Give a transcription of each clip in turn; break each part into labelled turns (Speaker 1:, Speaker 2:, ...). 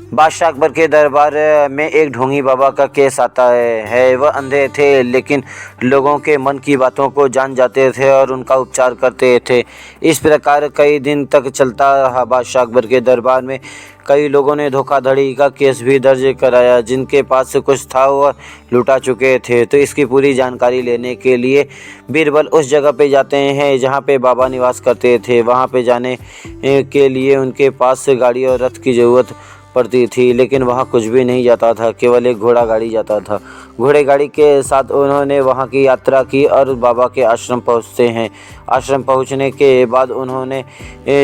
Speaker 1: बादशाह अकबर के दरबार में एक ढोंगी बाबा का केस आता है। वह अंधे थे लेकिन लोगों के मन की बातों को जान जाते थे और उनका उपचार करते थे। इस प्रकार कई दिन तक चलता रहा। बादशाह अकबर के दरबार में कई लोगों ने धोखाधड़ी का केस भी दर्ज कराया। जिनके पास से कुछ था वह लुटा चुके थे। तो इसकी पूरी जानकारी लेने के लिए बीरबल उस जगह पे जाते हैं जहाँ पे बाबा निवास करते थे। वहाँ पे जाने के लिए उनके पास से गाड़ी और रथ की ज़रूरत पड़ती थी, लेकिन वहाँ कुछ भी नहीं जाता था, केवल एक घोड़ा गाड़ी जाता था। घोड़े गाड़ी के साथ उन्होंने वहाँ की यात्रा की और बाबा के आश्रम पहुँचते हैं। आश्रम पहुँचने के बाद उन्होंने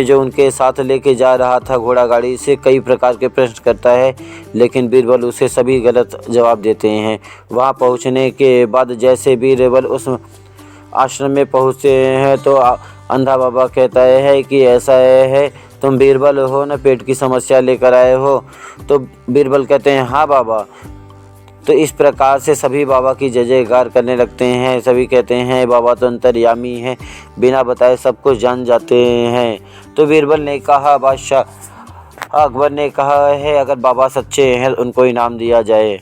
Speaker 1: जो उनके साथ लेके जा रहा था घोड़ा गाड़ी से कई प्रकार के प्रश्न करता है, लेकिन बीरबल उसे सभी गलत जवाब देते हैं। वहाँ पहुँचने के बाद जैसे बीरबल उस आश्रम में पहुँचते हैं तो अंधा बाबा कहता है कि ऐसा है तुम बीरबल हो ना, पेट की समस्या लेकर आए हो। तो बीरबल कहते हैं हाँ बाबा। तो इस प्रकार से सभी बाबा की जय जयकार करने लगते हैं। सभी कहते हैं बाबा तो अंतर्यामी हैं, बिना बताए सब कुछ जान जाते हैं। तो बीरबल ने कहा, बादशाह अकबर ने कहा है अगर बाबा सच्चे हैं उनको इनाम दिया जाए।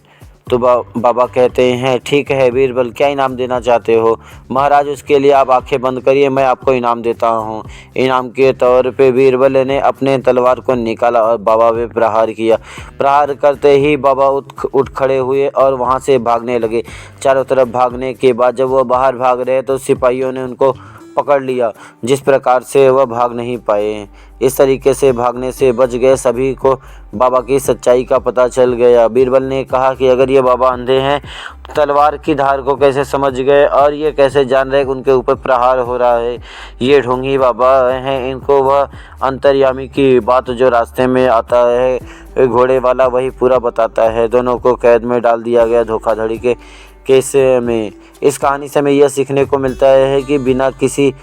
Speaker 1: तो बाबा कहते हैं ठीक है बीरबल, क्या इनाम देना चाहते हो? महाराज उसके लिए आप आंखें बंद करिए, मैं आपको इनाम देता हूँ। इनाम के तौर पे बीरबल ने अपने तलवार को निकाला और बाबा पे प्रहार किया। प्रहार करते ही बाबा उठ खड़े हुए और वहाँ से भागने लगे। चारों तरफ भागने के बाद जब वह बाहर भाग रहे तो सिपाहियों ने उनको पकड़ लिया, जिस प्रकार से वह भाग नहीं पाए। इस तरीके से भागने से बच गए। सभी को बाबा की सच्चाई का पता चल गया। बीरबल ने कहा कि अगर ये बाबा अंधे हैं तलवार की धार को कैसे समझ गए और ये कैसे जान रहे कि उनके ऊपर प्रहार हो रहा है? ये ढोंगी बाबा हैं, इनको वह अंतर्यामी की बात जो रास्ते में आता है घोड़े वाला वही पूरा बताता है। दोनों को कैद में डाल दिया गया धोखाधड़ी के केस में। इस कहानी से हमें यह सीखने को मिलता है कि बिना किसी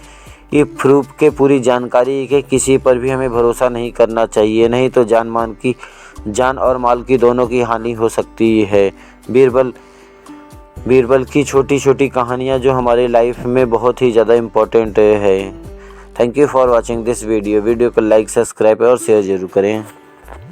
Speaker 1: प्रूफ के पूरी जानकारी के किसी पर भी हमें भरोसा नहीं करना चाहिए, नहीं तो जान और माल की दोनों की हानि हो सकती है। बीरबल की छोटी छोटी कहानियाँ जो हमारे लाइफ में बहुत ही ज़्यादा इम्पोर्टेंट है। Thank you for watching this video को लाइक, सब्सक्राइब और शेयर ज़रूर करें।